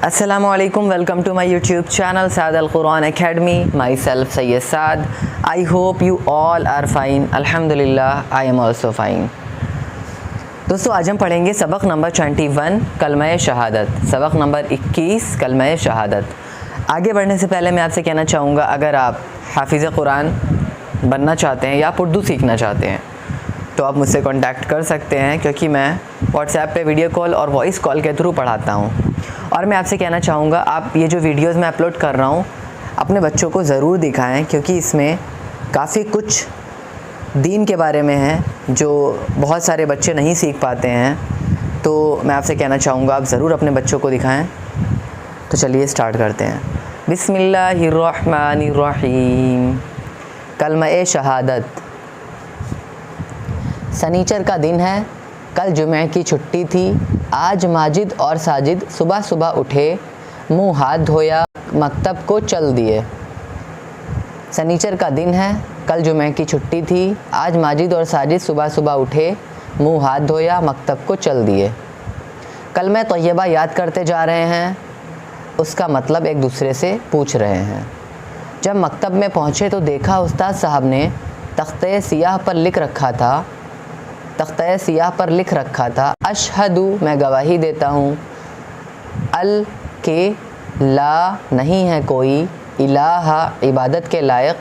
Assalamu alaikum, welcome to my YouTube channel Saad Al-Quran Academy. Myself Sayyid Saad. I hope you all are fine. Alhamdulillah, I am also fine. दोस्तों आज हम पढ़ेंगे सबक number 21 कलमाए शहादत, सबक number 21 कलमाए शहादत। आगे बढ़ने से पहले मैं आपसे कहना चाहूँगा, अगर आप हाफिज़ कुरान बनना चाहते हैं या आप उर्दू सीखना चाहते हैं तो आप मुझसे कांटेक्ट कर सकते हैं, क्योंकि मैं व्हाट्सएप पे वीडियो कॉल और वॉइस कॉल के थ्रू पढ़ाता हूँ। और मैं आपसे कहना चाहूँगा, आप ये जो वीडियोस मैं अपलोड कर रहा हूँ अपने बच्चों को ज़रूर दिखाएं, क्योंकि इसमें काफ़ी कुछ दीन के बारे में है जो बहुत सारे बच्चे नहीं सीख पाते हैं। तो मैं आपसे कहना चाहूँगा आप ज़रूर अपने बच्चों को दिखाएं। तो चलिए स्टार्ट करते हैं। बिस्मिल्लाहिर्रहमानिर्रहीम। कलमाए शहादत। सनीचर का दिन है, कल जुमे की छुट्टी थी। आज माजिद और साजिद सुबह सुबह उठे, मुंह हाथ धोया, मकतब को चल दिए। सनीचर का दिन है, कल जुमे की छुट्टी थी। आज माजिद और साजिद सुबह सुबह उठे, मुंह हाथ धोया, मकतब को चल दिए। कलमे तैयबा याद करते जा रहे हैं, उसका मतलब एक दूसरे से पूछ रहे हैं। जब मकतब में पहुँचे तो देखा उस्ताद साहब ने तख्ते सियाह पर लिख रखा था अशहदु, मैं गवाही देता हूँ, अल के ला नहीं है कोई, इलाहा इबादत के लायक,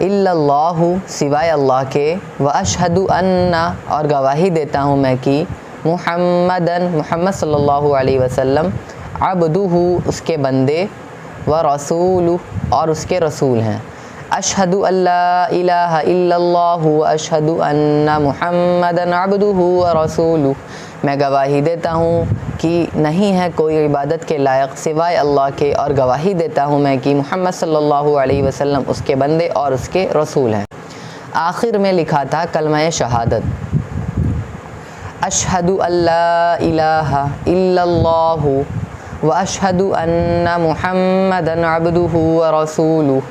इल्लल्लाहु सिवाय अल्लाह के, व अशहदु अन्ना और गवाही देता हूँ मैं कि मुहम्मद सल्लल्लाहु अलैहि वसल्लम अब्दुहु उसके बंदे, व रसूलु और उसके रसूल हैं। अशहदु अल्ला इलाहा इल्लल्लाहु व अशहदु अन्ना मुहम्मदन अब्दुहु व रसूलुहु, मैं गवाही देता हूँ कि नहीं है कोई इबादत के लायक सिवाय अल्लाह के, और गवाही देता हूँ मैं कि मुहम्मद सल्लल्लाहु अलैहि वसल्लम उसके बंदे और उसके रसूल हैं। आखिर में लिखा था कलमाए शहादत, अशहदु अल्ला इलाहा इल्लल्लाहु व अशहदु अन्ना मुहम्मदन अब्दुहु व रसूलुहु,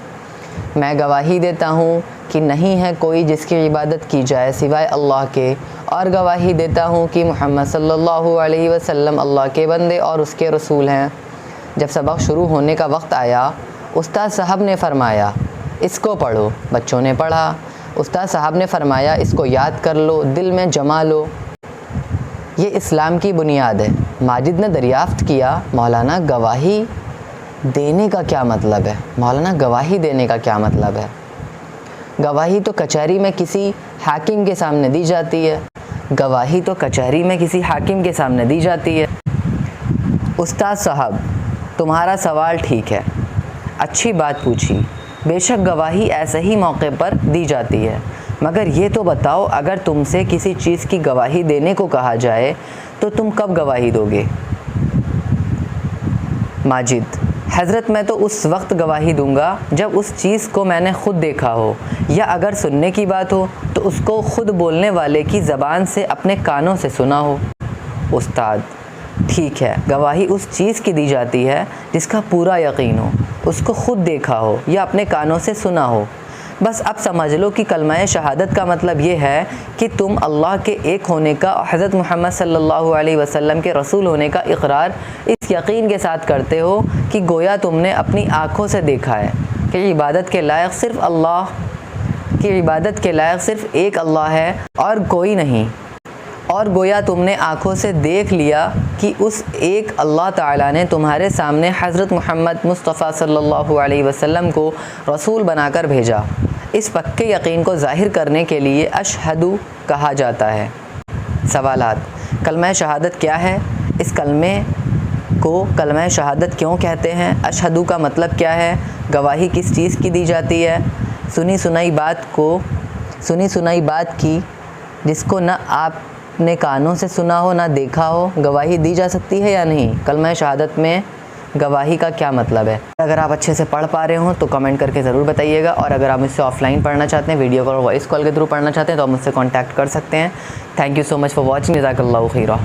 मैं गवाही देता हूँ कि नहीं है कोई जिसकी इबादत की जाए सिवाय अल्लाह के, और गवाही देता हूँ कि मुहम्मद सल्लल्लाहु अलैहि वसल्लम अल्लाह के बंदे और उसके रसूल हैं। जब सबक शुरू होने का वक्त आया, उस्ताद साहब ने फरमाया इसको पढ़ो। बच्चों ने पढ़ा। उस्ताद साहब ने फरमाया इसको याद कर लो, दिल में जमा लो, ये इस्लाम की बुनियाद है। माजिद ने दरियाफ्त किया, मौलाना गवाही देने का क्या मतलब है? मौलाना गवाही देने का क्या मतलब है? गवाही तो कचहरी में किसी हाकिम के सामने दी जाती है। गवाही तो कचहरी में किसी हाकिम के सामने दी जाती है। उस्ताद साहब तुम्हारा सवाल ठीक है, अच्छी बात पूछी। बेशक गवाही ऐसे ही मौके पर दी जाती है, मगर ये तो बताओ, अगर तुमसे किसी चीज़ की गवाही देने को कहा जाए तो तुम कब गवाही दोगे? माजिद, हज़रत मैं तो उस वक्त गवाही दूंगा जब उस चीज़ को मैंने ख़ुद देखा हो, या अगर सुनने की बात हो तो उसको ख़ुद बोलने वाले की ज़बान से अपने कानों से सुना हो। उस्ताद, ठीक है, गवाही उस चीज़ की दी जाती है जिसका पूरा यकीन हो, उसको ख़ुद देखा हो या अपने कानों से सुना हो। बस अब समझ लो कि कलमाए शहादत का मतलब ये है कि तुम अल्लाह के एक होने का और हज़रत मुहम्मद सल्लल्लाहु अलैहि वसल्लम के रसूल होने का इकरार इस यकीन के साथ करते हो कि गोया तुमने अपनी आँखों से देखा है कि इबादत के लायक सिर्फ एक अल्लाह है और कोई नहीं, और गोया तुमने आँखों से देख लिया कि उस एक अल्लाह ताला ने तुम्हारे सामने हज़रत मुहम्मद मुस्तफ़ा सल्लल्लाहु अलैहि वसल्लम को रसूल बनाकर भेजा। इस पक्के यकीन को ज़ाहिर करने के लिए अशहदु कहा जाता है। सवालात: कलमाए शहादत क्या है? इस कलमे को कलमाए शहादत क्यों कहते हैं? अशहदु का मतलब क्या है? गवाही किस चीज़ की दी जाती है? सुनी सुनाई बात की जिसको न आपने कानों से सुना हो ना देखा हो, गवाही दी जा सकती है या नहीं? कलमाए शहादत में गवाही का क्या मतलब है? अगर आप अच्छे से पढ़ पा रहे हो तो कमेंट करके ज़रूर बताइएगा, और अगर आप मुझसे ऑफलाइन पढ़ना चाहते हैं, वीडियो कॉल और वॉइस कॉल के थ्रू पढ़ना चाहते हैं, तो आप मुझसे कॉन्टैक्ट कर सकते हैं। Thank you so much for watching. जज़ाकल्लाहु खैरा।